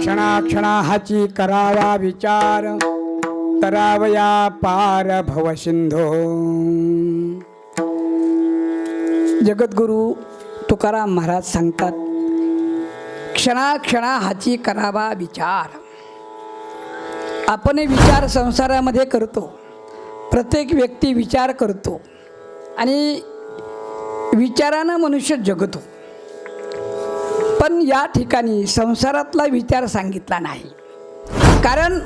क्षणा हाची करावा विचार, तरावया पार भव सिंधो. जगद्गुरु तुकाराम महाराज सांगतात, क्षणा हाची करावा विचार. आपण विचार संसारामध्ये करतो, प्रत्येक व्यक्ती विचार करतो आणि विचारानं मनुष्य जगतो. पण या ठिकाणी संसारातला विचार सांगितला नाही. कारण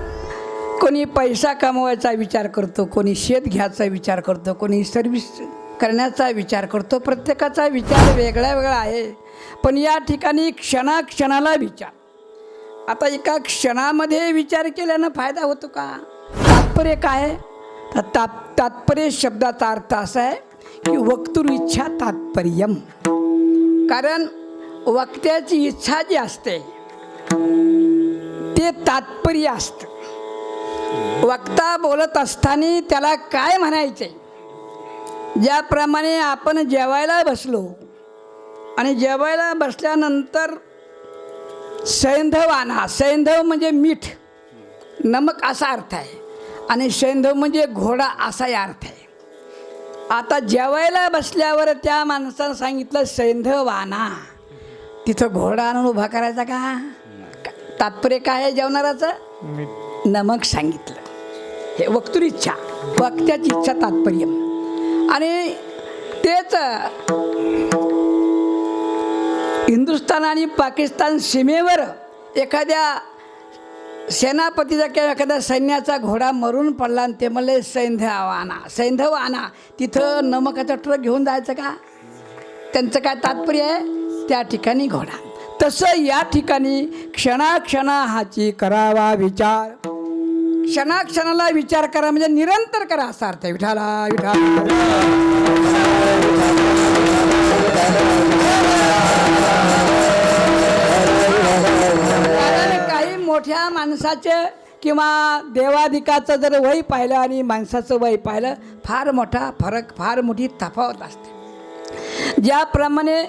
कोणी पैसा कमवायचा विचार करतो, कोणी शेत घ्यायचा विचार करतो, कोणी सर्व्हिस करण्याचा विचार करतो. प्रत्येकाचा विचार वेगळा वेगळा आहे. पण या ठिकाणी क्षणाला विचार. आता एका क्षणामध्ये विचार केल्यानं फायदा होतो का? तात्पर्य काय आहे? तात्पर्य शब्दाचा अर्थ असा आहे की वक्तुर इच्छा तात्पर्यम. कारण वक्त्याची इच्छा जी असते ते तात्पर्य असतं. वक्ता बोलत असताना त्याला काय म्हणायचे. ज्याप्रमाणे आपण जेवायला बसलो आणि जेवायला बसल्यानंतर सैंधव आणा. सैंधव म्हणजे मीठ, नमक असा अर्थ आहे. आणि सैंधव म्हणजे घोडा असाही अर्थ आहे. आता जेवायला बसल्यावर त्या माणसानं सांगितलं सैंधव आणा. तिथं घोडा आणून उभा करायचा का? तात्पर्य काय आहे जेवणाराचं? नमक सांगितलं. हे वक्तुर इच्छा, वक्त्याची इच्छा तात्पर्य. आणि तेच हिंदुस्थान आणि पाकिस्तान सीमेवर एखाद्या सेनापतीचा किंवा एखाद्या सैन्याचा घोडा मरून पडला आणि ते म्हणले सैंधव आणा. तिथं नमकाचा ट्रक घेऊन जायचं का? त्यांचं काय तात्पर्य आहे? त्या ठिकाणी घोडा. तसं या ठिकाणी क्षणा हाची करावा विचार. क्षणाला विचार करा म्हणजे निरंतर करा असा अर्थ आहे. विठाला कारण काही मोठ्या माणसाचे किंवा देवाधिकाचं जर वय पाहिलं आणि माणसाचं वय पाहिलं, फार मोठा फरक, फार मोठी तफावत असते. ज्याप्रमाणे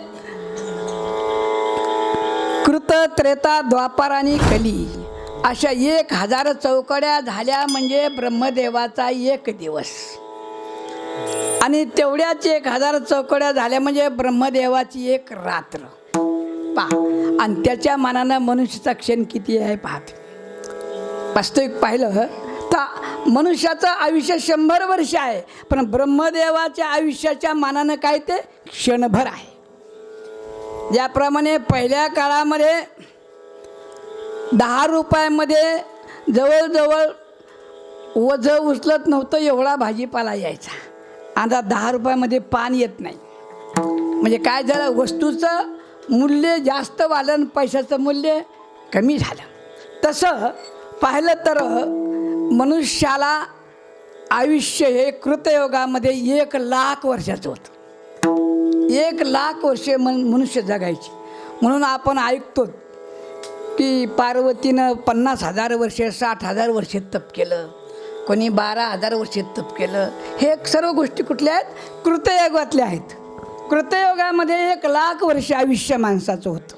कृत, त्रेता, द्वापार आणि कली अशा 1000 चौकड्या झाल्या म्हणजे ब्रह्मदेवाचा एक दिवस. आणि तेवढ्याच 1000 चौकड्या झाल्या म्हणजे ब्रह्मदेवाची एक रात्र. आणि त्याच्या मानानं मनुष्याचा क्षण किती आहे पाहते. वास्तविक पाहिलं तर मनुष्याचं आयुष्य 100 वर्ष आहे, पण ब्रह्मदेवाच्या आयुष्याच्या मानानं काय ते क्षणभर आहे. ज्याप्रमाणे पहिल्या काळामध्ये 10 रुपयामध्ये जवळजवळ वजं उचलत नव्हतं एवढा भाजीपाला यायचा. आता 10 रुपयामध्ये पान येत नाही. म्हणजे काय झालं, वस्तूचं मूल्य जास्त वाढलं आणि पैशाचं मूल्य कमी झालं. तसं पाहिलं तर मनुष्याला आयुष्य हे कृतयुगामध्ये 1,00,000 वर्षाचं होतं. 1,00,000 वर्षे मनुष्य जगायची. म्हणून आपण ऐकतो की पार्वतीनं 50,000 वर्षे, 60,000 वर्षे तप केलं, कोणी 12,000 वर्षे तप केलं. हे सर्व गोष्टी कुठल्या आहेत? कृतयुगातल्या आहेत. कृतयुगामध्ये 1,00,000 वर्ष आयुष्य माणसाचं होतं.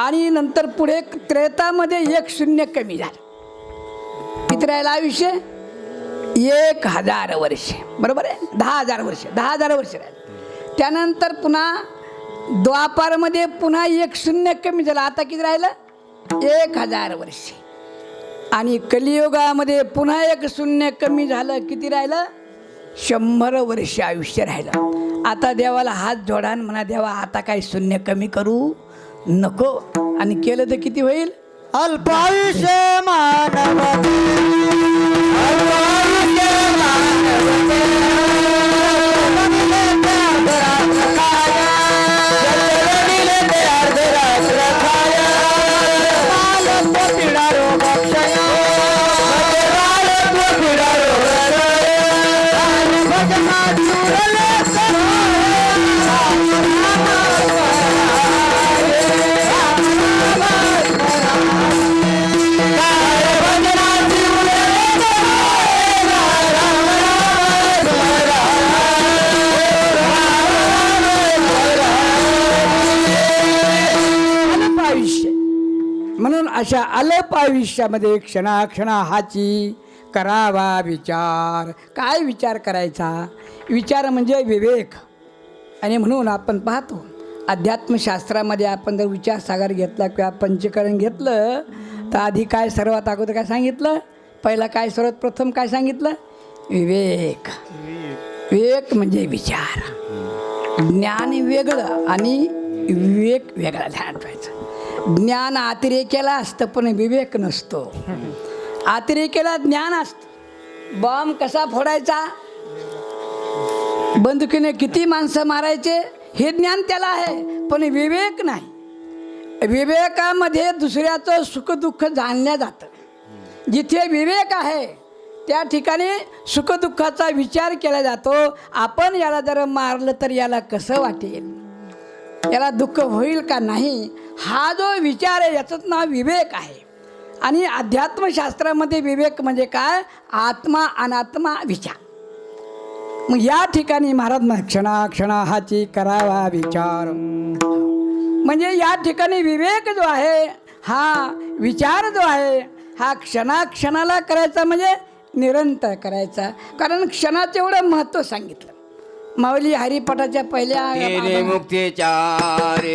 आणि नंतर पुढे त्रेतामध्ये 1 कमी झालं. किती राहिलं आयुष्य? 1,000 वर्षे. बरोबर आहे? 10,000 वर्ष, 10,000 वर्ष राहिलं. त्यानंतर पुन्हा द्वापारमध्ये पुन्हा 1 कमी झालं. आता किती राहिलं? 1,000 वर्षे. आणि कलियुगामध्ये पुन्हा 1 कमी झालं. किती राहिलं? 100 वर्ष आयुष्य राहिलं. आता देवाला हात जोडा आणि म्हणा, देवा आता काही 0 कमी करू नको. आणि केलं तर किती होईल? अल्पायुष्य मानव Bye. अशा अल्प आयुष्यामध्ये क्षणाक्षणा हाची करावा विचार. काय विचार करायचा? विचार म्हणजे विवेक. आणि म्हणून आपण पाहतो अध्यात्मशास्त्रामध्ये आपण जर विचारसागर घेतला किंवा पंचकरण घेतलं तर आधी काय सर्वात अगोदर काय सांगितलं? पहिला काय सर्वात प्रथम काय सांगितलं? विवेक. विवेक म्हणजे विचार. ज्ञान वेगळं आणि विवेक वेगळा ध्यान ठेवायचं. ज्ञान अतिरेकेला असतं पण विवेक नसतो. अतिरेकेला ज्ञान असतं. बॉम्ब कसा फोडायचा, बंदुकीने किती माणसं मारायचे हे ज्ञान त्याला आहे, पण विवेक नाही. विवेकामध्ये दुसऱ्याचं सुखदुःख जाणलं जातं. जिथे विवेक आहे त्या ठिकाणी सुखदुःखाचा विचार केला जातो. आपण याला जर मारलं तर याला कसं वाटेल, याला दुःख होईल का नाही, हा जो विचार आहे याचंच नाव विवेक आहे. आणि अध्यात्मशास्त्रामध्ये विवेक म्हणजे काय? आत्मा अनात्मा विचार. मग या ठिकाणी महाराज क्षणाक्षणा हाची करावा विचार. म्हणजे या ठिकाणी विवेक जो आहे, हा विचार जो आहे, हा क्षणाक्षणाला करायचा म्हणजे निरंतर करायचा. कारण क्षणाचं एवढं महत्त्व सांगितलं. माऊली हरिपाठाच्या पहिल्या मुक्तीचारे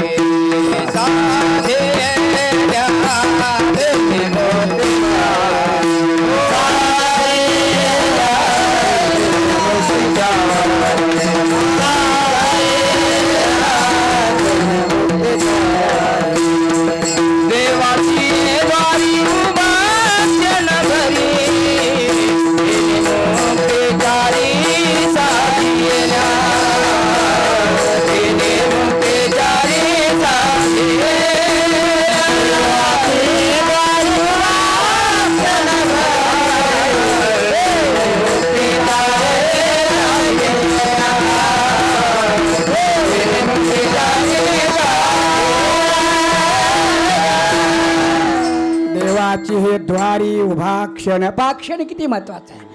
हे द्वारी उभा क्षण. पाक्षण किती महत्वाचा आहे.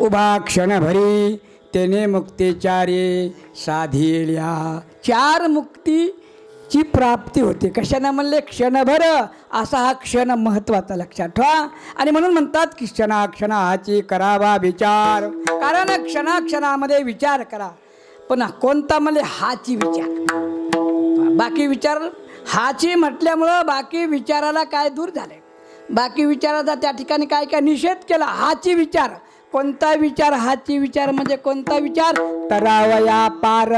उभा क्षण भरी तेने मुक्तीचारे साधिल्या. 4 मुक्तीची प्राप्ती होते. कशाने म्हणले? क्षणभर. असा हा क्षण महत्वाचा लक्षात ठेवा. आणि म्हणून म्हणतात की क्षणाक्षणा हाची करावा विचार. कारण क्षणाक्षणामध्ये विचार करा. पण कोणता म्हणजे हाची विचार. बाकी विचार हाची म्हटल्यामुळं बाकी विचाराला काय दूर झाले. बाकी विचाराचा त्या ठिकाणी काय काय निषेध केला. हाची विचार. कोणता विचार? हाची विचार म्हणजे कोणता विचार? तरावया पार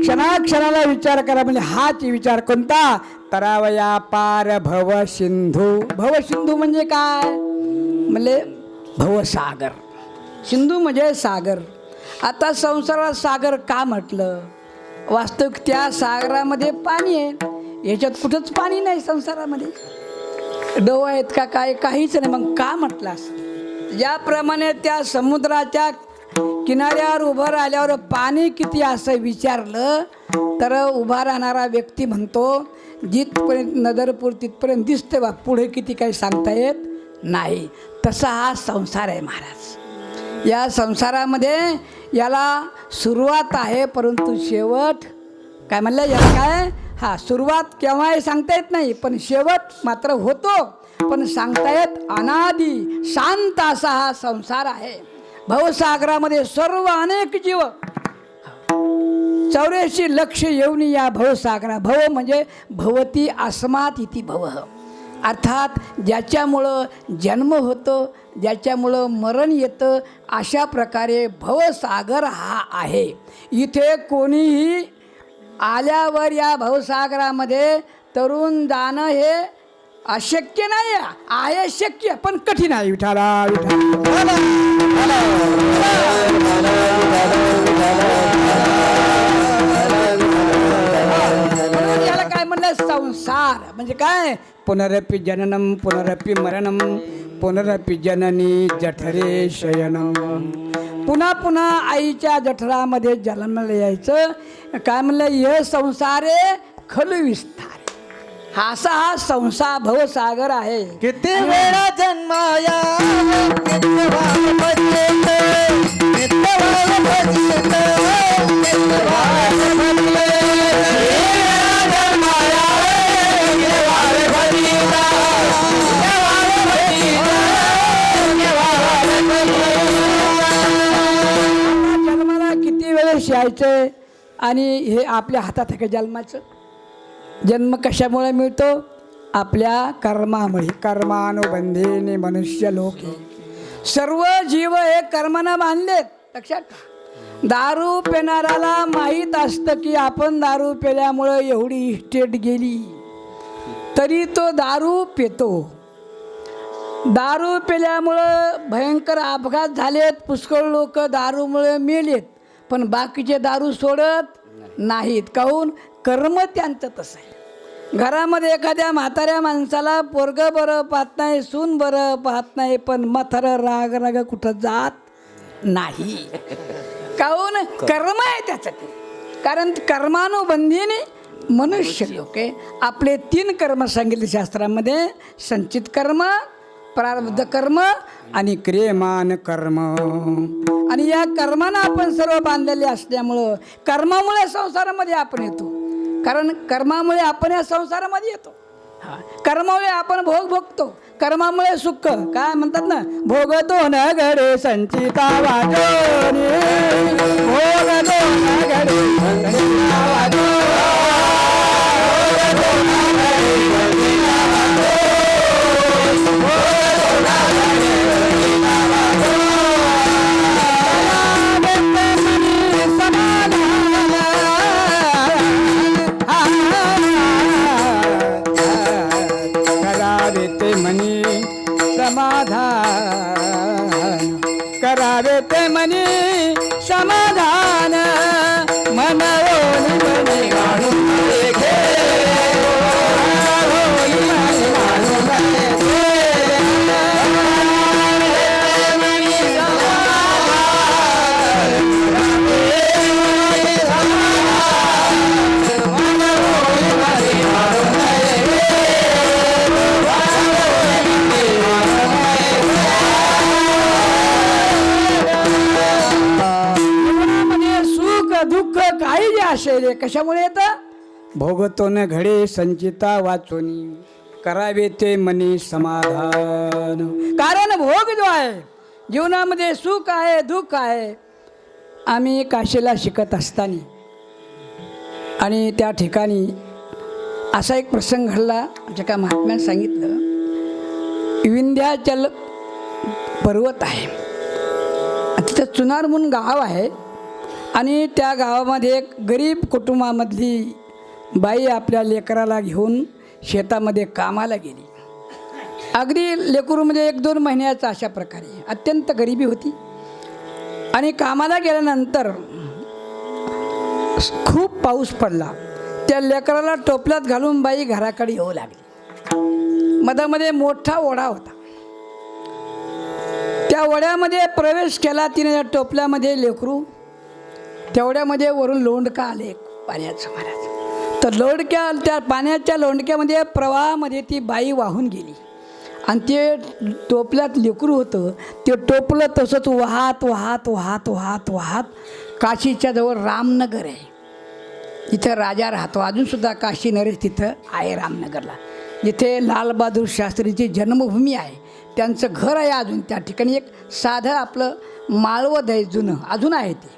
क्षणाक्षणाला विचार करा. म्हणजे हाच विचार कोणता? तरावया पार भवसिंधू. भवसिंधू म्हणजे काय? म्हणजे भवसागर. सिंधू म्हणजे सागर. आता संसारात सागर का म्हटलं? वास्तविक त्या सागरामध्ये पाणी आहे, याच्यात कुठंच पाणी नाही संसारामध्ये. डोह आहेत का काय? काहीच नाही. मग का म्हटलं असं? ज्याप्रमाणे त्या समुद्राच्या किनाऱ्यावर उभं राहिल्यावर पाणी किती असं विचारलं तर उभा राहणारा व्यक्ती म्हणतो जिथपर्यंत नजरपूर तिथपर्यंत दिसते बा, पुढे किती काही सांगता येत नाही. तसा हा संसार आहे महाराज. या संसारामध्ये याला सुरुवात आहे परंतु शेवट काय म्हणलं याला काय? हा, सुरुवात केव्हाही सांगता येत नाही पण शेवट मात्र होतो. पण सांगता येत अनादी शांत असा हा संसार आहे. भवसागरामध्ये सर्व अनेक जीव 84 लक्ष येऊन या भवसागरा. भव म्हणजे भवती अस्मात इति भव, अर्थात ज्याच्यामुळं जन्म होतो, ज्याच्यामुळं मरण येतं, अशा प्रकारे भवसागर हा आहे. इथे कोणीही आल्यावर या भवसागरामध्ये तरुण जाणं हे अशक्य नाही आहे. शक्य पण कठीण आहे. विठाला विठाला याला काय म्हणलं? संसार म्हणजे काय? पुनरपि जननम पुनरपि मरणम पुनरपि जननी जठरे शयनम. पुन्हा पुन्हा आईच्या जठरामध्ये जन्माला यायचं. काय म्हणलं? हे संसारे खलु विस्तार. हा संसार भवसागर आहे. किती वेळा जन्माया किती वाव भजते, किती वाव भजते, किती वाव भजते. जन्माया किती वाव भजिता, किती वाव भजिता, किती वाव भजिता. जन्माला किती वेळेस यायचं आणि हे आपल्या हातात आहे का जन्माचं? जन्म कशामुळे मिळतो? आपल्या कर्मामुळे. कर्मानुबंधेने मनुष्य लोके. सर्व जीव हे कर्मानं बांधलेत. लक्षात ठेवा. दारू पिणाऱ्याला माहीत असतं की आपण दारू पिल्यामुळं एवढी इस्टेट गेली, तरी तो दारू पितो. दारू पिल्यामुळं भयंकर अपघात झालेत, पुष्कळ लोक दारूमुळे मेलेत, पण बाकीचे दारू सोडत नाहीत. काहून? कर्म त्यांचं तसं आहे. घरामध्ये एखाद्या म्हाताऱ्या माणसाला पोरगं बरं पाहत नाही, सून बरं पाहत नाही, पण म्हातारं राग राग कुठं जात नाही. काहून? कर्म आहे त्याचं ते. कारण कर्मानुबंधीने मनुष्य लोक आहे. आपले 3 कर्म सांगितले शास्त्रामध्ये: संचित कर्म, प्रारब्ध कर्म आणि क्रियमान कर्म. आणि या कर्मानं आपण सर्व बांधलेले असल्यामुळं कर्मामुळे संसारामध्ये आपण येतो. कारण कर्मामुळे आपण या संसारामध्ये येतो. कर्मामुळे आपण भोग भोगतो. कर्मामुळे सुख काय म्हणतात ना, भोगतो न घडे संचिता वाजोनी, भोगतो न घडे संचिता वाजोनी. करावे ते मनी समाधान, मनवोनी मनी गाणून घे. दुःख काही जे असेल कशामुळे येतं? भोगतो न घडे संचिता वाचोनी, करावे ते मनी समाधान. कारण भोग जो आहे जीवनामध्ये, सुख आहे दुःख आहे. आम्ही काशीला शिकत असताना आणि त्या ठिकाणी असा एक प्रसंग घडला. आमच्या का महात्म्याने सांगितलं, विंध्याचल पर्वत आहे, तिथं चुनार म्हणून गाव आहे. आणि त्या गावामध्ये एक गरीब कुटुंबामधली बाई आपल्या लेकराला घेऊन शेतामध्ये कामाला गेली. अगदी लेकरू म्हणजे 1-2 महिन्याचा, अशा प्रकारे अत्यंत गरिबी होती. आणि कामाला गेल्यानंतर खूप पाऊस पडला. त्या लेकराला टोपल्यात घालून बाई घराकडे येऊ लागली. मधामध्ये मोठा ओढा होता. त्या ओढ्यामध्ये प्रवेश केला तिने. त्या टोपल्यामध्ये लेकरू, तेवढ्यामध्ये वरून लोंडका आले पाण्याचं महाराज. तर लोंडक्या, त्या पाण्याच्या लोंडक्यामध्ये प्रवाहामध्ये ती बाई वाहून गेली. आणि ते टोपल्यात लेकरू होतं, ते टोपलं तसंच वाहत वाहत वाहत वाहत वाहत काशीच्या जवळ रामनगर आहे, तिथं राजा राहतो. अजूनसुद्धा काशी नरेश तिथं आहे रामनगरला, जिथे लालबहादूर शास्त्रीची जन्मभूमी आहे. त्यांचं घर आहे अजून त्या ठिकाणी. एक साधं आपलं माळवद आहे जुनं, अजून आहे ते.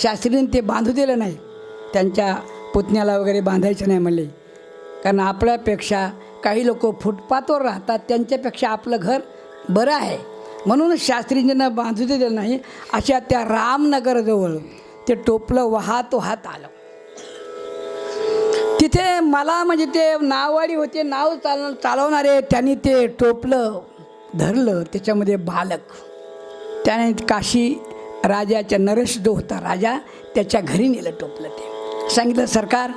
शास्त्रीने ते बांधू दिलं नाही, त्यांच्या पुतण्याला वगैरे बांधायचं नाही म्हणले. कारण आपल्यापेक्षा काही लोक फुटपाथवर राहतात, त्यांच्यापेक्षा आपलं घर बरं आहे म्हणून शास्त्रीजींना बांधू दिलं नाही. अशा त्या रामनगरजवळ ते टोपलं वाहत वाहत आलं. तिथे मला म्हणजे ते नाववाडी होते, नाव चालवणारे, त्यांनी ते टोपलं धरलं. त्याच्यामध्ये बालक, त्याने काशी राजाच्या, नरेश जो होता राजा, त्याच्या घरी नेलं टोपलं. ते सांगितलं, सरकार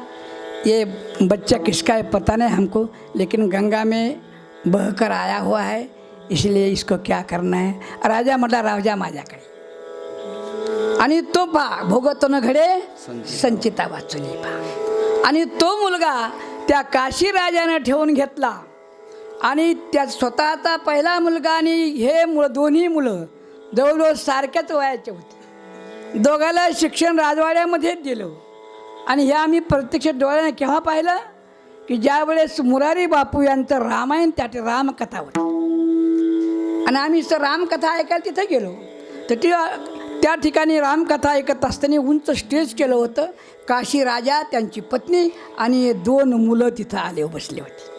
ये बच्चा किसका है पता नहीं हमको, लेकिन गंगा में बह कर आया हुआ है, इसलिए इसको क्या करना है. राजा म्हटला, राजा माझ्याकडे. आणि तो पा भोगतो न घडे संचिता वाचुनी पा. आणि तो मुलगा त्या काशी राजानं ठेवून घेतला. आणि त्या स्वतःचा पहिला मुलगा आणि हे दोन्ही मुलं जवळजवळ सारख्याच वयाचे होते. दोघाला शिक्षण राजवाड्यामध्येच दिलं. आणि हे आम्ही प्रत्यक्ष डोळ्याने केव्हा पाहिलं की ज्यावेळेस मुरारी बापू यांचं रामायण, त्या रामकथा होती. आणि आम्ही रामकथा ऐकायला तिथं गेलो. तर त्या ठिकाणी रामकथा ऐकत असताना उंच स्टेज केलं होतं. काशी राजा, त्यांची पत्नी आणि 2 मुलं तिथं आले बसले होते.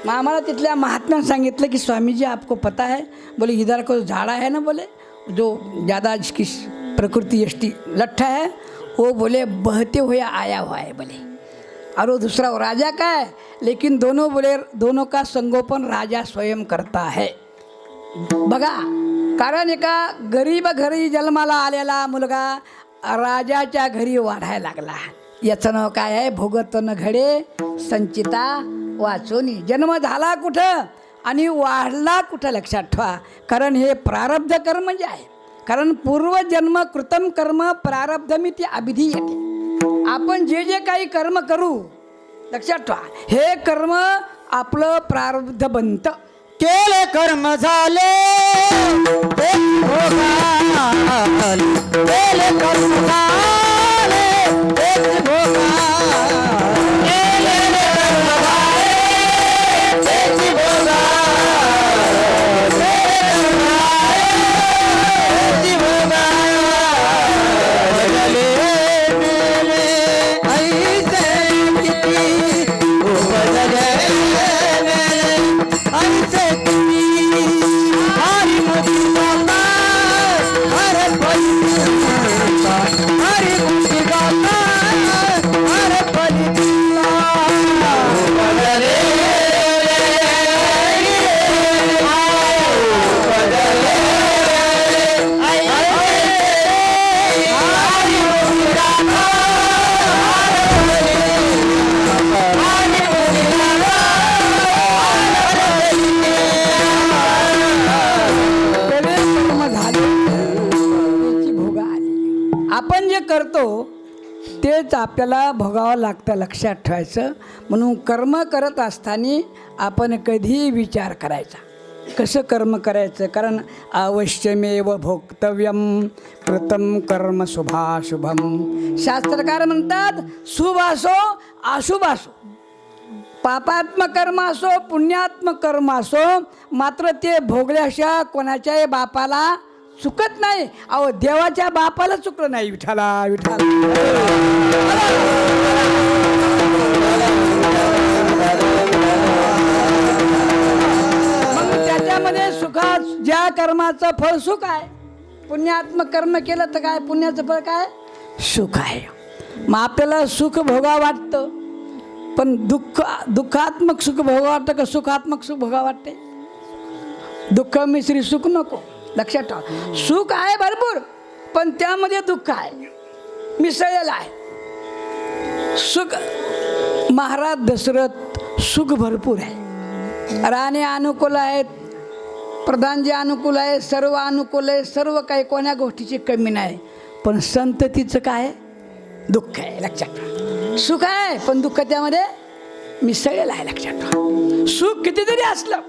मग आम्हाला तिथल्या महात्म्यानं सांगितलं की स्वामीजी आपको पता है, बोले इधर को झाड़ा है ना, बोले जो ज़्यादा जिसकी प्रकृति यष्टि लट्ठा है वो बोले बहते हुए आया हुआ है बोले. और वो दूसरा वो राजा का है, लेकिन दोनों बोले दोनों का संगोपन राजा स्वयं करता है. बघा, कारण एका गरीब घरी जन्माला आलेला मुलगा राजाच्या घरी वाढायला लागला. याचं नाव काय आहे, भोगतो न घडे संचिता वाचोनी. जन्म झाला कुठं आणि वाढला कुठं लक्षात ठेवा. कारण हे प्रारब्ध कर्म जे आहे, कारण पूर्वजन्म कृतम कर्म प्रारब्धमिती अभिधी येते. आपण जे जे काही कर्म करू, लक्षात ठेवा, हे कर्म आपलं प्रारब्ध बनतं. केले कर्म झाले ते भोगाले, केले कर्म झाले ते भोगाले, केले कर्म झाले ते भोगाले, ते भोगाले. बदले मेले ऐसे किती, ओ बदले मेले ऐसे हरि मोदी गाता, हरे बलि गाता, हरि मोदी गाता, हरे बलि गाता. बदले बदले हरि मोदी गाता, हरि मोदी गाता. कर्म झाले, त्याची भोग आली. आपण जे करतो तेच आपल्याला भोगावं लागतं, लक्षात ठेवायचं. म्हणून कर्म करत असताना आपण कधीही विचार करायचा कसं कर्म करायचं. कारण अवश्यमेव भोक्तव्यम कृतम कर्म शुभाशुभम. शास्त्रकार म्हणतात, शुभ असो अशुभ असो, पापात्मक कर्म असो पुण्यात्मक कर्म असो, मात्र ते भोगल्याशिवाय कोणाच्याही बापाला चुकत नाही. अहो, देवाच्या बापाला चुकलं नाही. विठाला विठाला. मग त्याच्यामध्ये सुखा, ज्या कर्माचं फळ सुख आहे, पुण्यात्मक कर्म केलं तर काय, पुण्याचं फळ काय, सुख आहे. मग आपल्याला सुख भोगा वाटतं, पण दुःखात्मक सुख भोगा वाटतं का सुखात्मक सुख भोगा वाटते. दुःख मिश्री सुख नको, लक्षात ठेवा. सुख आहे भरपूर, पण त्यामध्ये दुःख आहे, मिसळलेलं आहे. सुख, महाराज दशरथ सुख भरपूर आहे, राणे अनुकूल आहेत, प्रधानजी अनुकूल आहे, सर्व अनुकूल आहे, सर्व काही कोण्या गोष्टीची कमी नाही. पण संततीचं काय दुःख आहे, लक्षात ठेवा. सुख आहे पण दुःख त्यामध्ये मिसळलेलं आहे, लक्षात ठेवा. सुख कितीतरी असलं,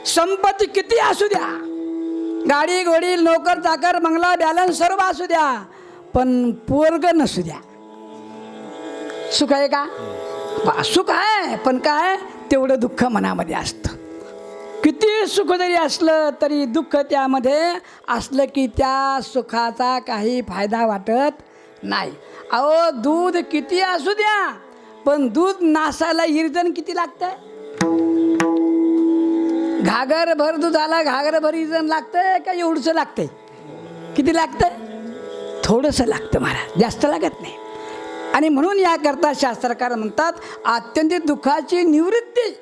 संपत्ती किती असू द्या, गाडी घोडी नोकर चाकर बंगला बॅलन्स सर्व असू द्या, पण पोरग नसू द्या, सुख आहे का? सुख आहे पण काय तेवढं दुःख मनामध्ये असतं. किती सुख जरी असलं तरी दुःख त्यामध्ये असलं की त्या सुखाचा काही फायदा वाटत नाही. अहो दूध किती असू द्या पण दूध नासायला इरजण किती लागतंय? घागरभर दुधाला घागरभर इरजण लागतंय का एवढंसं लागतंय? किती लागतंय? थोडंसं लागतं महाराज, जास्त लागत नाही. आणि म्हणून याकरता शास्त्रकार म्हणतात आत्यंतिक दुःखाची निवृत्ती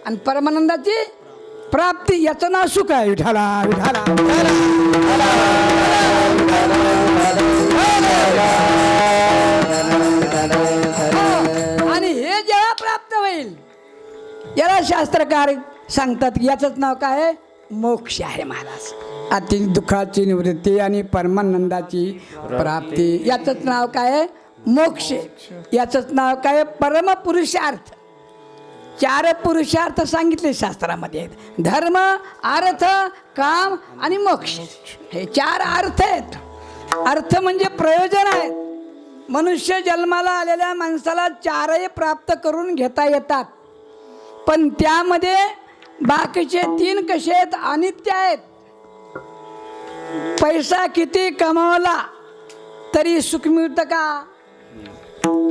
आणि परमानंदाची प्राप्ती, याचं नाव सुख आहे. विठाला विठाला आणि हे जेव्हा प्राप्त होईल याला शास्त्रकार सांगतात की याचंच नाव काय आहे? मोक्ष आहे महाराज. आत्यंतिक दुःखाची निवृत्ती आणि परमानंदाची प्राप्ती, याचंच नाव काय आहे? मोक्ष. याचंच नाव काय? परमपुरुषार्थ. 4 पुरुषार्थ सांगितले शास्त्रामध्ये आहेत, धर्म, अर्थ, काम आणि मोक्ष. हे 4 अर्थ आहेत. अर्थ म्हणजे प्रयोजन आहेत. मनुष्य जन्माला आलेल्या माणसाला 4ही प्राप्त करून घेता येतात, पण त्यामध्ये बाकीचे 3 कसे आहेत? अनित्य आहेत. पैसा किती कमावला तरी सुख मिळतं का?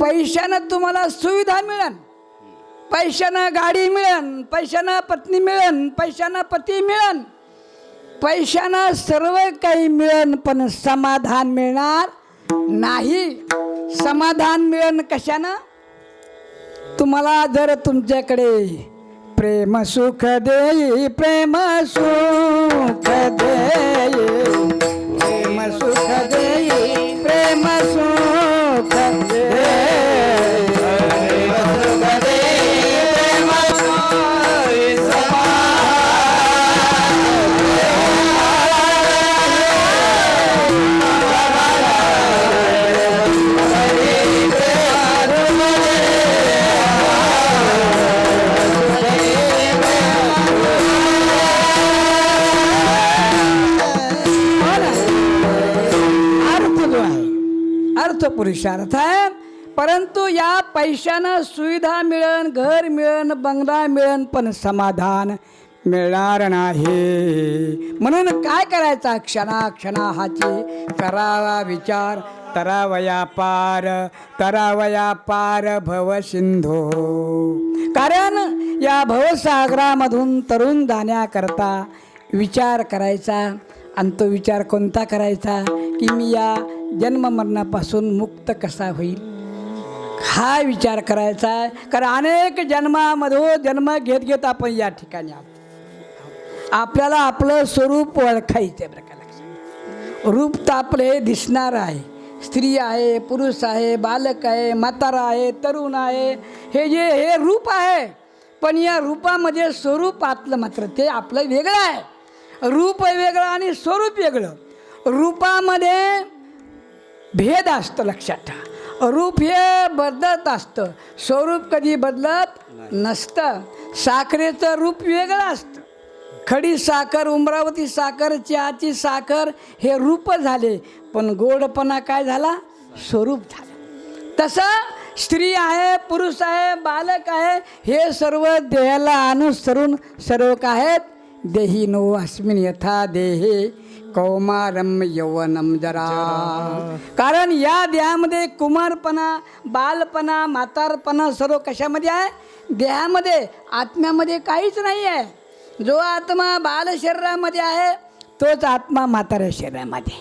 पैशानं तुम्हाला सुविधा मिळेल, पैशानं गाडी मिळेल, पैशानं पत्नी मिळेल, पैशानं पती मिळेल, पैशानं सर्व काही मिळेल, पण समाधान मिळणार नाही. समाधान मिळेल कशानं? तुम्हाला जर तुमच्याकडे प्रेम सुख देई, प्रेम सुख देई, प्रेम सुख देई, प्रेम सुख पुरुषार्थ आहे. परंतु या पैशानं सुविधा मिळेल, घर मिळेल, बंगला मिळेल, पण समाधान मिळणार नाही. म्हणून काय करायचा? क्षणाक्षणाहाची करावा विचार, तरावया पार भव सिंधू. कारण या भवसागरामधून तरुण जाण्याकरता विचार करायचा. आणि तो विचार कोणता करायचा? की मी या जन्ममरणापासून मुक्त कसा होईल, हा विचार करायचा आहे. कारण अनेक जन्मामधून जन्म घेत घेत आपण या ठिकाणी आहोत. आपल्याला आपलं स्वरूप ओळखायचं प्रकार. रूप तर आपलं हे दिसणार आहे, स्त्री आहे, पुरुष आहे, बालक आहे, म्हातारा आहे, तरुण आहे, हे रूप आहे. पण या रूपामध्ये स्वरूप आतलं मात्र ते आपलं वेगळं आहे. रूप वेगळं आणि स्वरूप वेगळं. रूपामध्ये भेद असतं, लक्षात ठेवा. रूप हे बदलत असतं, स्वरूप कधी बदलत नसतं. साखरेचं रूप वेगळं असतं. खडी साखर, उमरावती साखर, चहाची साखर हे रूप झाले, पण गोडपणा काय झाला? स्वरूप झालं. तसं स्त्री आहे, पुरुष आहे, बालक आहे, हे सर्व देहाला अनुसरून सर्व काय आहेत? देहिनो अस्मिन् यथा देहे कौमारम यौवनम जरा. कारण या देहामध्ये कुमारपणा, बालपणा, म्हातारपणा सर्व कशामध्ये आहे? देहामध्ये. आत्म्यामध्ये काहीच नाही आहे. जो आत्मा बाल शरीरामध्ये आहे तोच आत्मा म्हाताऱ्या शरीरामध्ये,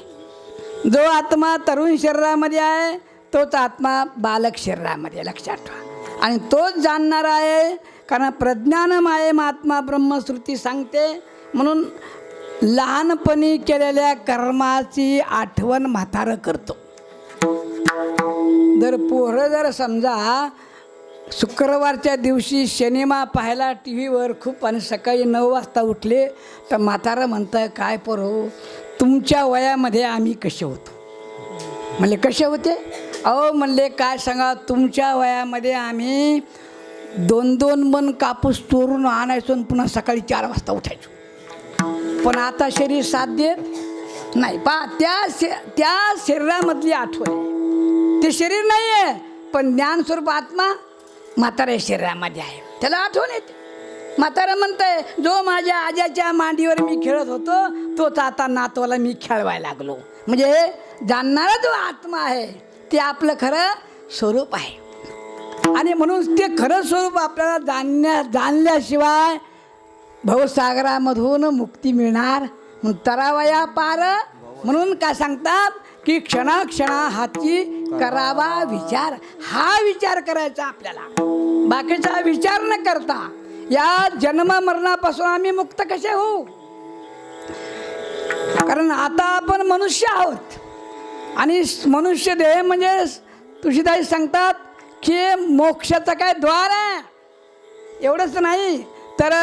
जो आत्मा तरुण शरीरामध्ये आहे तोच आत्मा बालक शरीरामध्ये, लक्षात ठेवा. आणि तोच जाणणार आहे. कारण प्रज्ञानमय आत्मा ब्रह्मश्रुती सांगते. म्हणून लहानपणी केलेल्या कर्माची आठवण म्हातारं करतो. जर समजा शुक्रवारच्या दिवशी सिनेमा पाहायला टी व्हीवर खूप आणि सकाळी 9 वाजता उठले तर म्हातारं म्हणतं, काय पोरो तुमच्या वयामध्ये आम्ही कसे होतो? म्हणले कसे होते? अहो म्हणले काय सांगा, तुमच्या वयामध्ये आम्ही 2-2 मन कापूस चोरून आणायचो आणि पुन्हा सकाळी 4 वाजता उठायचो. पण आता शरीर साथ देत नाही. त्या शरीरामधली आठवण आहे. ते शरीर नाही आहे, पण ज्ञानस्वरूप आत्मा म्हाताऱ्या शरीरामध्ये आहे, त्याला आठवण येते. म्हातारा म्हणतंय, जो माझ्या आज्याच्या मांडीवर मी खेळत होतो तोच आता नातवाला मी खेळवायला लागलो. म्हणजे जाणणारा जो आत्मा आहे ते आपलं खरं स्वरूप आहे. आणि म्हणून ते खरं स्वरूप आपल्याला जाणल्याशिवाय भवसागरामधून मुक्ती मिळणार. म्हणून तरावया पार. म्हणून काय सांगतात की क्षणाक्षणा हाती करावा विचार. हा विचार करायचा आपल्याला, बाकीचा विचार न करता. या जन्म मरणापासून आम्ही मुक्त कसे होऊ? कारण आता आपण मनुष्य आहोत आणि मनुष्य देह म्हणजे तुळशीदास सांगतात की मोक्षाचं काय द्वार आहे. एवढंच नाही तर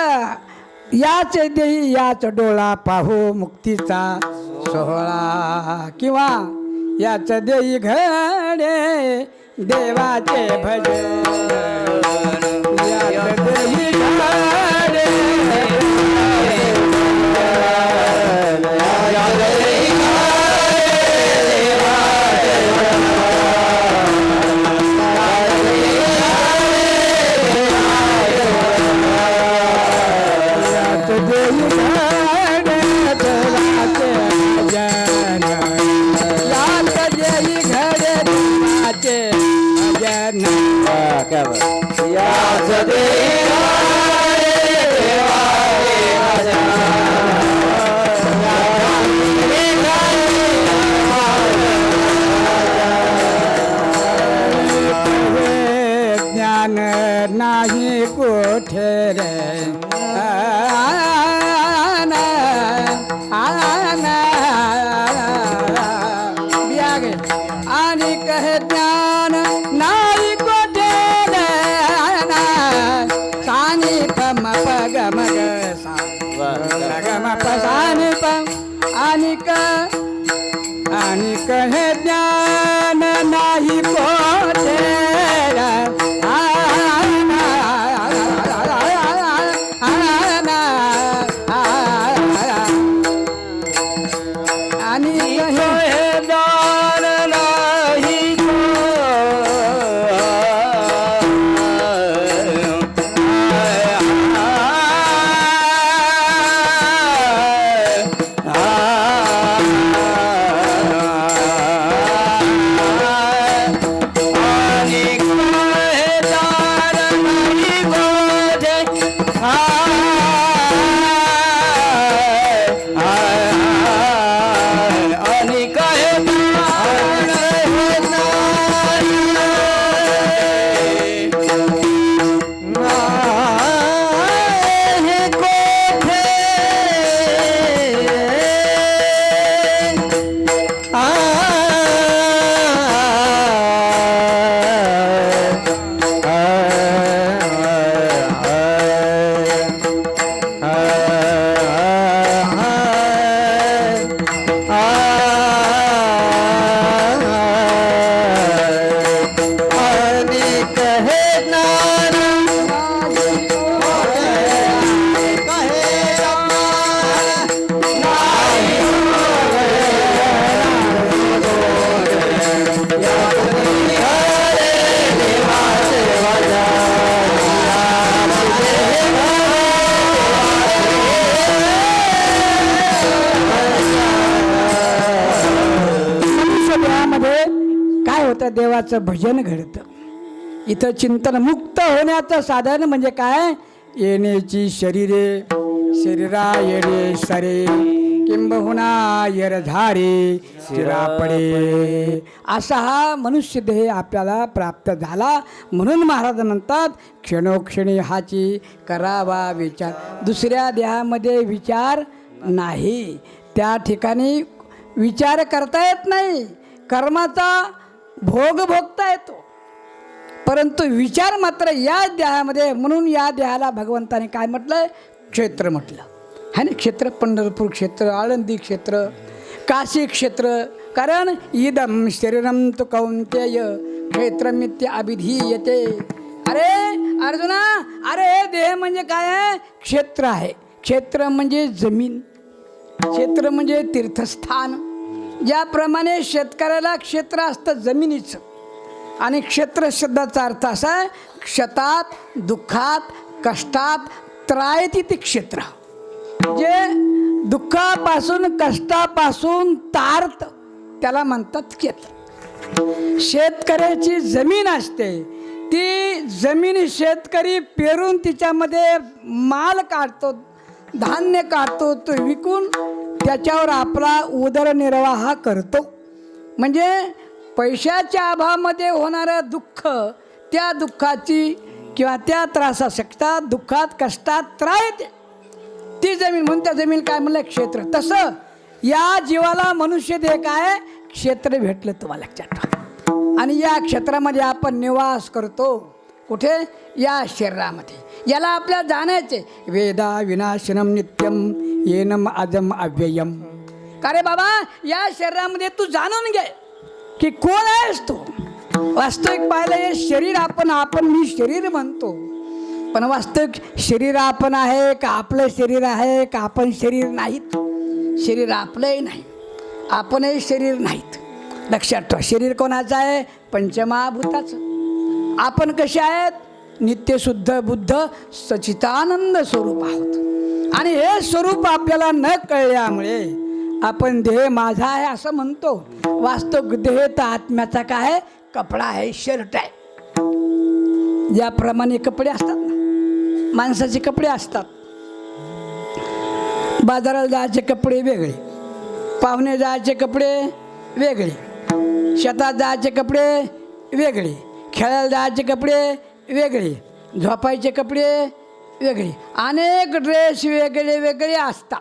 याच देही याच डोळा पाहू मुक्तीचा सोहळा, किंवा याच देही घडे देवाचे भजन, याच देही घडे ज्ञान नाही कोठे रे आणि कहे ज्ञान नाही कोठे रे सानी पम पग मग गम पसानी पम आणि कहे ज्ञान नाही कोठे देवाचं भजन घडतं. इथं चिंतन मुक्त होण्याचं साधन म्हणजे काय? येण्याची शरीरा येणे सरे किंबहुना यरधारे चिरापडे असा हा मनुष्य देह आपल्याला प्राप्त झाला. म्हणून महाराज म्हणतात क्षणोक्षणी हाची करावा विचार. दुसऱ्या देहामध्ये विचार नाही. त्या ठिकाणी विचार करता येत नाही, कर्माचा भोग भोगता येतो, परंतु विचार मात्र या देहामध्ये. म्हणून या देहाला भगवंताने काय म्हटलं? क्षेत्र म्हटलं है ना. क्षेत्र, पंढरपूर क्षेत्र, आळंदी क्षेत्र, काशी क्षेत्र. कारण इदम शरीरम तु कौंतेय क्षेत्रमित्य अभिधीयते. अरे अर्जुना, अरे हे देह म्हणजे काय आहे? क्षेत्र आहे. क्षेत्र म्हणजे जमीन, क्षेत्र म्हणजे तीर्थस्थान. ज्याप्रमाणे शेतकऱ्याला क्षेत्र असतं जमिनीचं, आणि क्षेत्र शब्दाचा अर्थ असा आहे क्षतात, दुःखात, कष्टात त्रायती ते क्षेत्र. जे दुःखापासून, कष्टापासून तारत त्याला म्हणतात क्षेत्र. शेतकऱ्याची जमीन असते, ती जमीन शेतकरी पेरून तिच्यामध्ये माल काढतो, धान्य काढतो, तो विकून त्याच्यावर आपला उदरनिर्वाह करतो. म्हणजे पैशाच्या अभावामध्ये होणारं दुःख, त्या दुःखाची किंवा त्या त्रासासकता, दुःखात, कष्टात त्रायते ती जमीन. म्हणून त्या जमीन काय म्हणलं? क्षेत्र. तसं या जीवाला मनुष्य देह काय? क्षेत्र भेटलं, तुम्हाला लक्षात ठेवा. आणि या क्षेत्रामध्ये आपण निवास करतो. कुठे? या शरीरामध्ये. याला आपल्याला जाणायचे. वेदा विनाशनम नित्यम येनम अजम अव्ययम. का रे बाबा, या शरीरामध्ये तू जाणून घे की कोण आहेस तू. वास्तविक पाहिलं हे शरीर आपण मी शरीर म्हणतो, पण वास्तविक शरीर आपण आहे का? आपलं शरीर आहे का? आपण शरीर नाहीत. शरीर आपलंही नाही, आपणही शरीर नाहीत. लक्षात ठेवा. शरीर कोणाचं आहे? पंचमहाभूताचं. आपण कसे आहेत? नित्यशुद्ध बुद्ध सच्चिदानंद स्वरूप आहोत. आणि हे स्वरूप आपल्याला न कळल्यामुळे आपण देह माझा आहे असं म्हणतो. वास्तविक देह तर आत्म्याचा काय आहे? कपडा आहे, शर्ट आहे. ज्याप्रमाणे कपडे असतात ना, माणसाचे कपडे असतात. बाजाराला जायचे कपडे वेगळे, पाहुणे जायचे कपडे वेगळे, शेतात जायचे कपडे वेगळे, खेळायला जायचे कपडे वेगळे, झोपायचे कपडे वेगळे, अनेक ड्रेस वेगळे वेगळे असतात.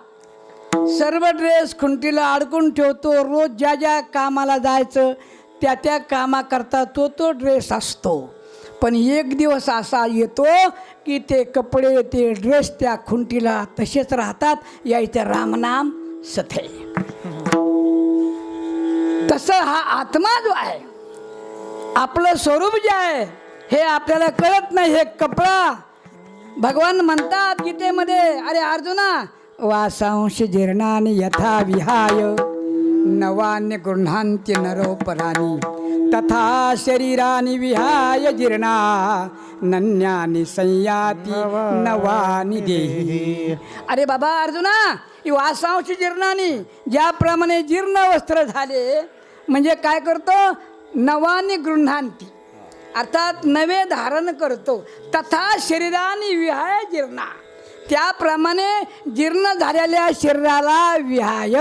सर्व ड्रेस खुंटीला अडकून ठेवतो. रोज ज्या ज्या कामाला जायचं त्या त्या कामाकरता तो ड्रेस असतो. पण एक दिवस असा येतो की ते कपडे, ते ड्रेस त्या खुंटीला तसेच राहतात. यायचं रामनाम सथे. तसं हा आत्मा जो आहे, आपलं स्वरूप जे आहे, हे आपल्याला कळत नाही. हे कपडा भगवान म्हणतात गीतेमध्ये, अरे अर्जुना, वासांश जीर्णानि यथा विहाय नवान्य गृह्णान्ति नरोपराणि तथा शरीरानि विहाय जीर्णा नन्यानि संयाति नवानि देही. अरे बाबा अर्जुना, वासांश जीर्णानि, ज्याप्रमाणे जीर्ण वस्त्र झाले म्हणजे काय करतो? नवानि गृह्णान्ति, अर्थात नवे धारण करतो. तथा शरीराने विहाय जीर्णा, त्याप्रमाणे जीर्ण झालेल्या शरीराला विहाय,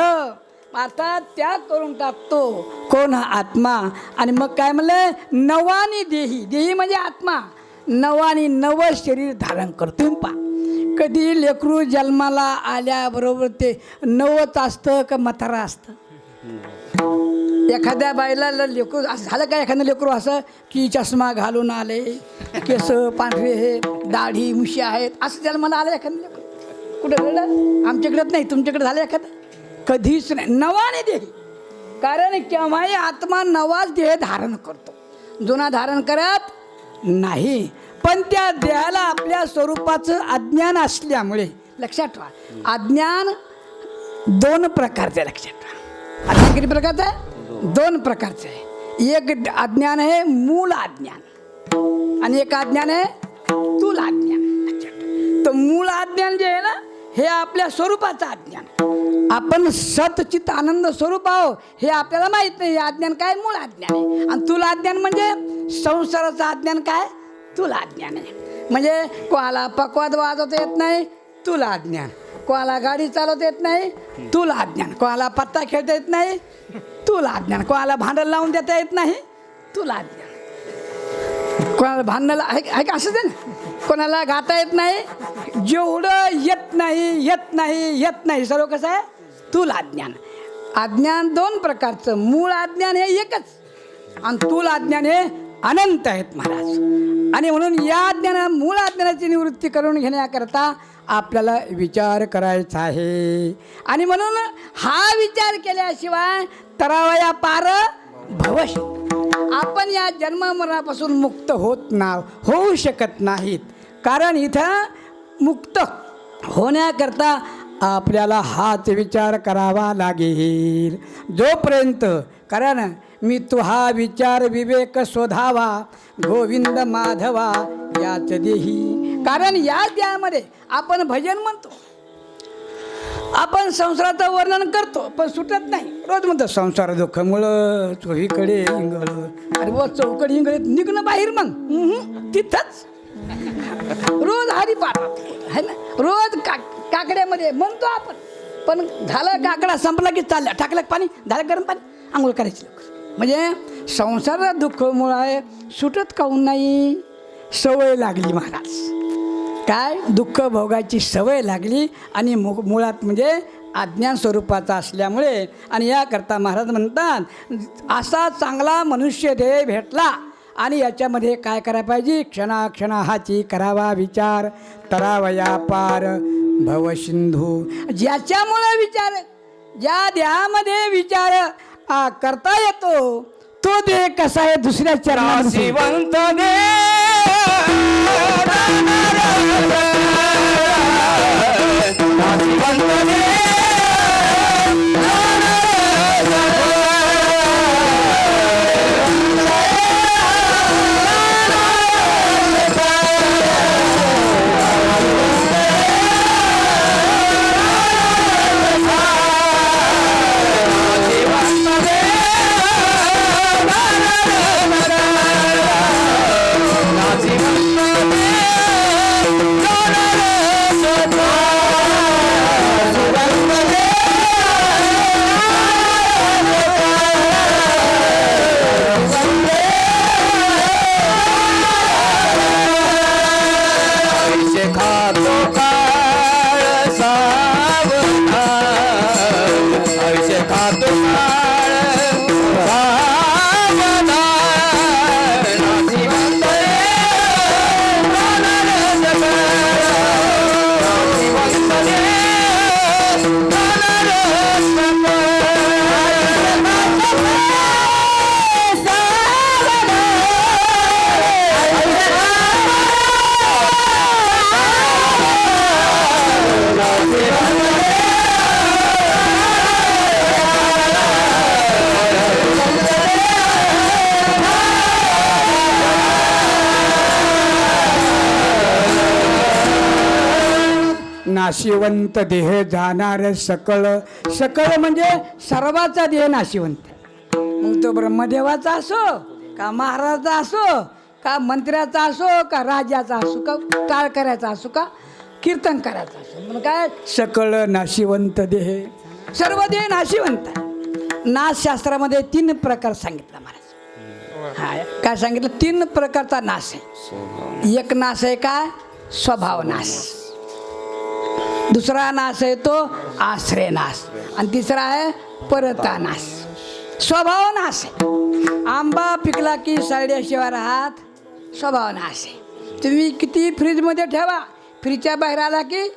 अर्थात त्याग करून टाकतो. कोण? हा आत्मा. आणि मग काय म्हणलं? नवानी देही. देही म्हणजे आत्मा. नवानी नव शरीर धारण करतो. पा कधी लेकरू जन्माला आल्याबरोबर ते नवच असतं का म्हातारा असतं? एखाद्या बाईला लेकरू असं झालं का? एखादं लेकरू असं की चष्मा घालून आले, केस पांढरे हे, दाढी मुशी आहेत, असं जन्माला आलं एखादं लेकरू? कुठं घडलं? आमच्याकडे नाही, तुमच्याकडे झालं एखादं? कधीच नाही. नवाने देह. कारण केव्हाही आत्मा नवाच देह धारण करतो, जुना धारण करत नाही. पण त्या देहाला आपल्या स्वरूपाचं अज्ञान असल्यामुळे, लक्षात ठेवा, अज्ञान दोन प्रकारचे. लक्षात ठेवा, अज्ञान किती प्रकारचं आहे? दोन प्रकारचे आहे. एक अज्ञान आहे मूळ अज्ञान, आणि एक अज्ञान आहे स्थूल अज्ञान. तर मूळ अज्ञान जे आहे ना, हे आपल्या स्वरूपाचं अज्ञान. आपण सतचित आनंद स्वरूप आहो हे आपल्याला माहीत नाही. हे अज्ञान काय? मूळ अज्ञान आहे. आणि स्थूल अज्ञान म्हणजे संसाराचं अज्ञान. काय? स्थूल अज्ञान आहे. म्हणजे कोणाला पक्वाद वाजवता येत नाही, स्थूल अज्ञान. कोणाला गाडी चालवता येत नाही, स्थूल अज्ञान. कोणाला पत्ता खेळता येत नाही, स्थूल अज्ञान. कोणाला भांडण लावून देता येत नाही, स्थूल अज्ञान. कोणाला भांडणाला आहे का असं ना, कोणाला गाता येत नाही. जेवढं येत नाही सर्व कसं आहे स्थूल अज्ञान. अज्ञान दोन प्रकारचं, मूळ अज्ञान हे एकच आणि स्थूल अज्ञान हे अनंत आहेत महाराज. आणि म्हणून या मूळ अज्ञानाची निवृत्ती करून घेण्याकरता आपल्याला विचार करायचा आहे. आणि म्हणून हा विचार केल्याशिवाय तरावया पार भवश, आपण या जन्ममरणापासून मुक्त होऊ शकत नाहीत. कारण इथं मुक्त होण्याकरता आपल्याला हाच विचार करावा लागेल जोपर्यंत. कारण मी तू हा विचार विवेक शोधावा गोविंद माधवा याच देही. कारण या देहामध्ये आपण भजन म्हणतो, आपण संसाराचं वर्णन करतो, पण सुटत नाही. रोज म्हणतो संसार दुःखामुळं चोहीकडे इंगळ. अरे व चौकडी इंगळीत निघणं बाहेर मग तिथंच रोज हरिपाठ आहे ना, रोज काकड्यामध्ये म्हणतो आपण, पण झालं काकडा संपला की चाललं, टाकलं पाणी, झालं गरम पाणी, आंघोळ करायची लवकर. म्हणजे संसार दुःखामुळं आहे, सुटत काहून नाही, सवय लागली महाराज. काय दुःख भोगाची सवय लागली आणि मुळात म्हणजे अज्ञान स्वरूपाचा असल्यामुळे. आणि याकरता महाराज म्हणतात असा चांगला मनुष्य देह भेटला आणि याच्यामध्ये काय करायला पाहिजे, क्षणाक्षणा हाची करावा विचार, तरावया पार भवसिंधू. ज्याच्यामुळे विचार, ज्या देहामध्ये विचार करता येतो तो देह कसा आहे दुसऱ्या चरणात नाशिवंत नाशिवंत देह जाणार सकळ. सकळ म्हणजे सर्वाचा देह नाशिवंत. मग तो ब्रह्मदेवाचा असो का महाराजाचा असो का मंत्र्याचा असो का राजाचा असो का काळ करायचा असो का कीर्तन करायचा असो, म्हणून काय सकळ नाशिवंत देह. सर्व देह नाशिवंत आहे. नाशशास्त्रामध्ये 3 प्रकार सांगितला महाराज. हा काय सांगितलं, 3 प्रकारचा नाश आहे. एक नाश आहे काय स्वभाव नाश, दुसरा नाश आहे तो आश्रय नाश, आणि तिसरा आहे परता नाश. स्वभाव नाश आहे. आंबा पिकला की सारड्याशिवाय राहत, स्वभाव नाश आहे. तुम्ही किती फ्रीजमध्ये ठेवा, फ्रीजच्या बाहेर आला की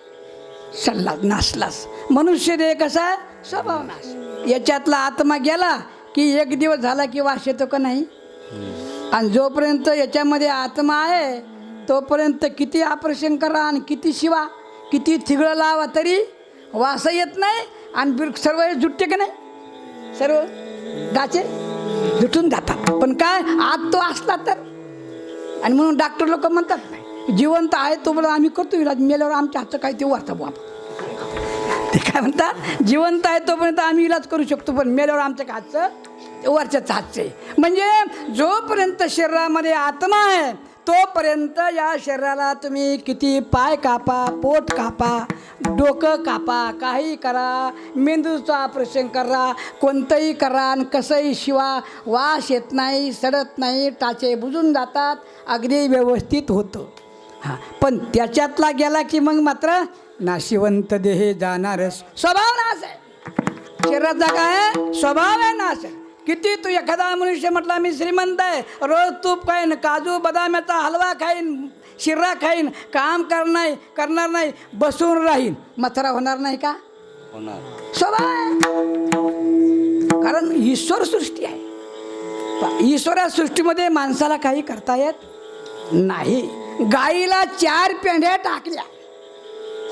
सल्लाच नाशलाच. मनुष्य देह कसा आहे स्वभाव नाश. याच्यातला आत्मा गेला की 1 दिवस झाला की वास येतो का नाही. आणि जोपर्यंत याच्यामध्ये आत्मा आहे तोपर्यंत किती ऑपरेशन करा आणि किती शिवा, किती थिगळं लावा तरी वास येत नाही. आणि सर्व जुटते का नाही, सर्व गाचे जुटून जातात. पण काय आत तो असला तर. आणि म्हणून डॉक्टर लोक म्हणतात नाही जिवंत आहे तो बोला आम्ही करतो इलाज, मेल्यावर आमच्या हातचं काय ते वाचता बुवा. ते काय म्हणतात जिवंत आहे तोपर्यंत आम्ही इलाज करू शकतो, पण मेल्यावर आमच्या हातचं वरच्याच हातचं आहे. म्हणजे जोपर्यंत शरीरामध्ये आत्मा आहे तोपर्यंत या शरीराला तुम्ही किती पाय कापा, पोट कापा, डोकं कापा, काही करा, मेंदूचं ऑपरेशन करा, कोणतंही करा आणि कसंही शिवा, वास येत नाही, सडत नाही, टाचे बुजून जातात, अगदी व्यवस्थित होतं. हां, पण त्याच्यातला गेला की मग मात्र नाशिवंत देहे जाणारच. स्वभाव नाश आहे शरीराचा. काय आहे? स्वभाव आहे नाश आहे. किती तू एखादा मनुष्य म्हटला मी श्रीमंत आहे, रोज तूप खाईन, काजू बदामाचा हलवा खाईन, शिरा खाईन, काम करणार नाही, बसून राहीन, मथरा होणार नाही का? स्वभाव आहे. कारण ईश्वर सृष्टी आहे. ईश्वरा सृष्टीमध्ये माणसाला काही करता येत नाही. गाईला 4 पेंढ्या टाकल्या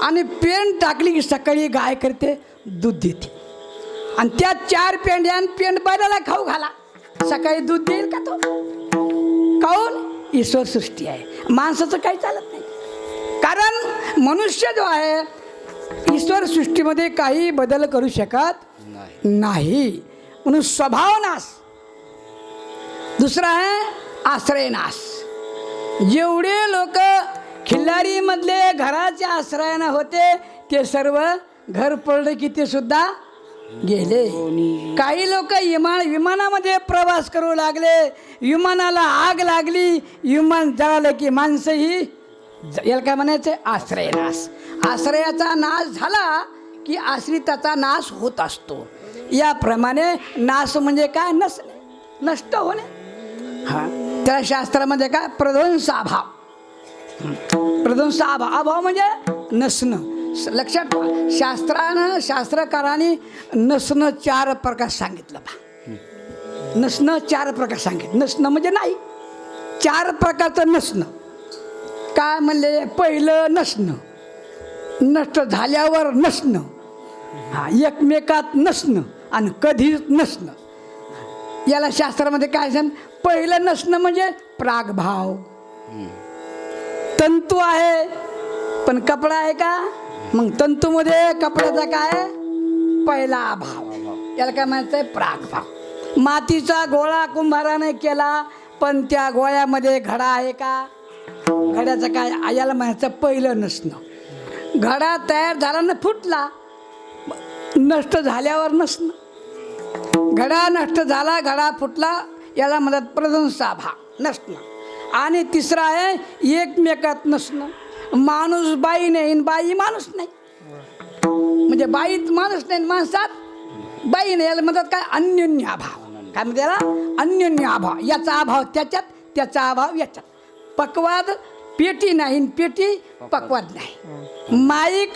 आणि पेंड टाकली की सकाळी गाय करते, दूध देते. आणि त्या 4 पेंढ्यान पेंड बैलाला खाऊ घाला, सकाळी दूध देईल का तो? काऊन? ईश्वर सृष्टी आहे. माणसाचं काही चालत नाही. कारण मनुष्य जो आहे ईश्वर सृष्टीमध्ये काही बदल करू शकत नाही. म्हणून स्वभाव नाश. दुसरा आहे आश्रय नाश. जेवढे लोक खिल्लारीमधले घराच्या आश्रयानं होते ते सर्व घर पडले की ते सुद्धा गेले. काही लोक विमानामध्ये प्रवास करू लागले, विमानाला आग लागली, विमान जळालं की माणसंही याला काय म्हणायचं? आश्रय नाश. आश्रयाचा नाश झाला की आश्रिताचा नाश होत असतो. याप्रमाणे नाश म्हणजे काय? नसणे, नष्ट होणे. हां, त्या शास्त्रामध्ये काय? प्रध्वंसाभाव. प्रध्वंसाभाव, अभाव म्हणजे नसणं. लक्षात ठेवा, शास्त्रकारांनी नसणं 4 प्रकार सांगितलं बा. नसणं 4 प्रकार सांगितलं. नसणं म्हणजे नाही, 4 प्रकारचं नसणं. काय म्हणले? पहिलं नसणं, नष्ट झाल्यावर नसणं, हा एकमेकात नसणं आणि कधीच नसणं. याला शास्त्रामध्ये काय सांग? पहिलं नसणं म्हणजे प्रागभाव. तंतू आहे पण कपडा आहे का? मग तंतूमध्ये कपड्याचा काय? पहिला भाव. याला काय म्हणायचं? प्रागभाव. मातीचा गोळा कुंभाराने केला पण त्या गोळ्यामध्ये घडा आहे का? घड्याचं काय? याला म्हणायचं पहिलं नसणं. घडा तयार झाला ना फुटला, नष्ट झाल्यावर नसणं. घडा नष्ट झाला, घडा फुटला, याला म्हणतात प्रध्वंसाभाव, नसणं. आणि तिसरा आहे एकमेकात नसणं. माणूस बाई नाही, बाई माणूस नाही. म्हणजे बाईत माणूस नाही, माणसात बाई नाही. याला म्हणतात काय? अन्योन्याभाव. काय म्हणते याला? अन्योन्याभाव. याचा अभाव त्याच्यात, त्याचा अभाव याच्यात. पक्वाद पेटी नाही, पेटी पक्वाद नाही. माईक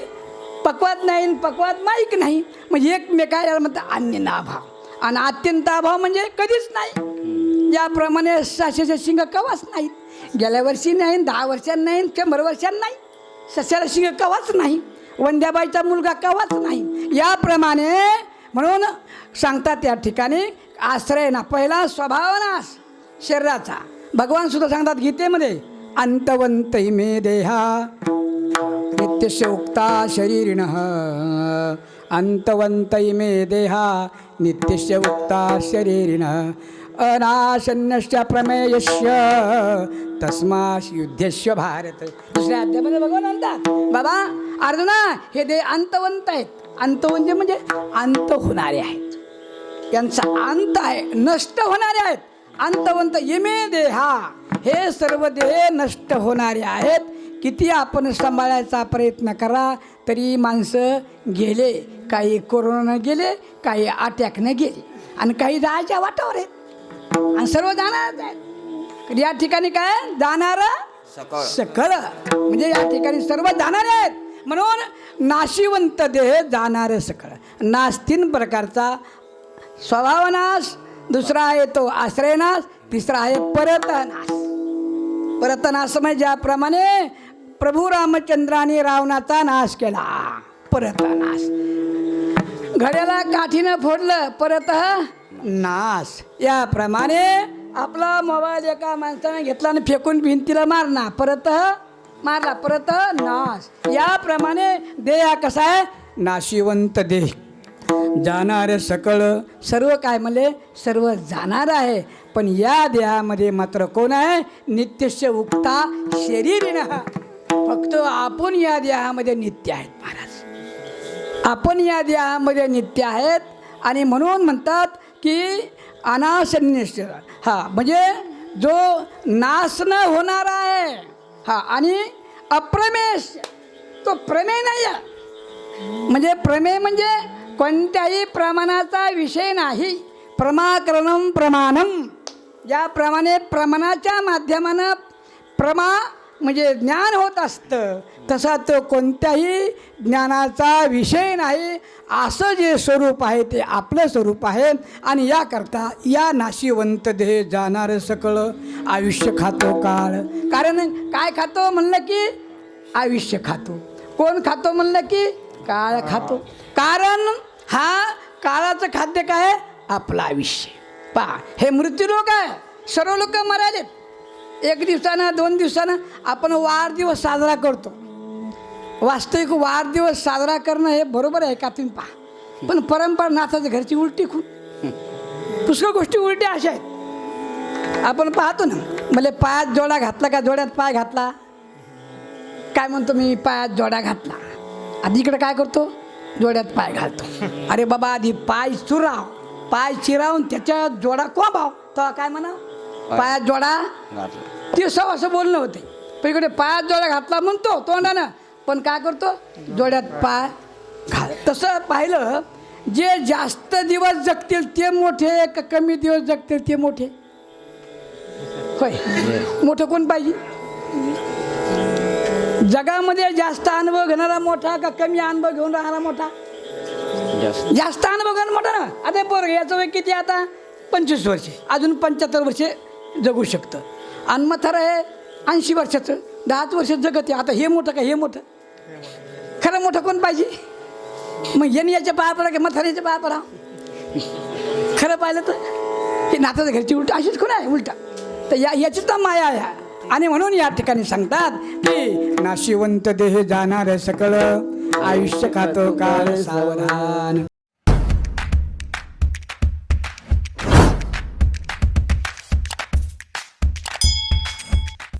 पक्वाद नाही, पक्वाद माईक नाही. म्हणजे एकमेका याला म्हणतात अन्योन्याभाव. आणि अत्यंत अभाव म्हणजे कधीच नाही. याप्रमाणे सश्याचे शिंग कवाच नाहीत. गेल्या वर्षी नाही, 10 वर्षांनी नाही, 100 वर्षांनी नाही. सस्याला शिंग कवाच नाही. वंद्याबाईचा मुलगा कवाच नाही. याप्रमाणे म्हणून सांगतात या ठिकाणी आश्रय ना. पहिला स्वभाव नाश शरीराचा. भगवान सुद्धा सांगतात गीतेमध्ये, अंतवंत मे देहा नित्यस्य उक्ता शरीरिणः. अंतवंत मे देहा नित्यस्य उक्ता शरीरिणः. अनाशन्यश्च प्रमेयस्य तस्मात् युद्धस्य भारत. दुसऱ्या अध्यायामध्ये भगवान म्हणतात, बाबा अर्जुना, हे देह अंतवंत आहेत. अंतवंत म्हणजे अंत होणारे आहेत. यांचा अंत आहे, नष्ट होणारे आहेत. अंतवंत इमे देहा, हे सर्व देह नष्ट होणारे आहेत. किती आपण सांभाळायचा प्रयत्न करा तरी माणसं गेले. काही कोरोनानं गेले, काही अटॅकनं गेले, आणि काही जायच्या वाटावर आहेत, आणि सर्व जाणारच आहेत. या ठिकाणी काय? जाणार सकळ. म्हणजे या ठिकाणी सर्व जाणारे आहेत. म्हणून नाशिवंत देह जाणार सकळ. नाश 3 प्रकारचा. स्वभाव नाश, दुसरा आहे तो आश्रय नाश, तिसरा आहे परतनाश. परतनाश म्हणजे ज्याप्रमाणे प्रभू रामचंद्राने रावणाचा नाश केला, परतनाश. घड्याला काठीनं फोडलं, परत नाश. याप्रमाणे आपला मोबाईल एका माणसाने घेतला आणि फेकून भिंतीला मारला, परत मारला, परत नाश. याप्रमाणे देह कसा आहे? नाशिवंत देह, जाणार सकळ. सर्व काय म्हणले? सर्व जाणार आहे. पण या देहामध्ये मात्र कोण आहे? नित्यस्य उक्ता शरीरिणः. फक्त आपण या देहामध्ये नित्य आहेत महाराज. आपण या देहामध्ये नित्य आहेत आणि म्हणून म्हणतात की अनाशन्यश्वर. हा म्हणजे जो नाश न होणारा आहे. हा आणि अप्रमेश, तो प्रमेय नाही आहे. म्हणजे प्रमेय म्हणजे कोणत्याही प्रमाणाचा विषय नाही. प्रमाकरणम प्रमाणम, ज्याप्रमाणे प्रमाणाच्या माध्यमानं प्रमा म्हणजे ज्ञान होत असतं, तसा तो कोणत्याही ज्ञानाचा विषय नाही. असं जे स्वरूप आहे ते आपलं स्वरूप आहे. आणि याकरता या नाशिवंत देह जाणार सकळ आयुष्य खातो काळ. कारण काय खातो म्हणलं की आयुष्य खातो. कोण खातो म्हणलं की काळ खातो. कारण हा काळाचं खाद्य काय आहे? आपलं आयुष्य. पहा, हे मृत्यूलोक आहे. सर्व लोक मरालेत. 1 दिवसानं 2 दिवसानं आपण वाढदिवस साजरा करतो. वास्तविक वाढदिवस साजरा करणं हे बरोबर आहे का तुम्ही पहा. पण परंपरा नाथाच्या घरची उलटी खूप पुष्कळ गोष्टी उलट्या अशा आहेत. आपण पाहतो ना, मला पायात जोडा घातला का जोड्यात पाय घातला, काय म्हणतो मी? पायात जोडा घातला. आधी इकडे काय करतो? जोड्यात पाय घालतो. अरे बाबा, आधी पाय चुराव, पाय चिरावून त्याच्या जोडा कोंबाव, तेव्हा काय म्हणा? पायात जोडा ते असं बोलणं होते. पण इकडे पायात जोडा घातला म्हणतो तोंडानं, पण काय करतो? जोड्यात पाय घाल. तसं पाहिलं, जे जास्त दिवस जगतील ते मोठे का कमी दिवस जगतील ते मोठे? होय, मोठं कोण पाहिजे? जगामध्ये जास्त अनुभव घेणारा मोठा का कमी अनुभव घेऊन राहणारा मोठा? जास्त अनुभव घेणारा मोठा ना. आता पोरग याचं वय किती? आता 25 वर्षे, अजून 75 वर्षे जगू शकतं. आणि म्हातारं आहे 80 वर्षाचं, 10 वर्ष जगत आहे. आता हे मोठं का हे मोठं? खरं मोठं कोण पाहिजे? मग यांनी याच्या पाया पडा की म्हाताऱ्याच्या पाया पडा? खरं पाहिलं तर हे नात्याच्या घरची उलट अशीच कोण आहे उलटा. तर याची तर माया आहे. आणि म्हणून या ठिकाणी सांगतात की नाशिवंत देह जाणार सकळ आयुष्य खातो काळ सावधान.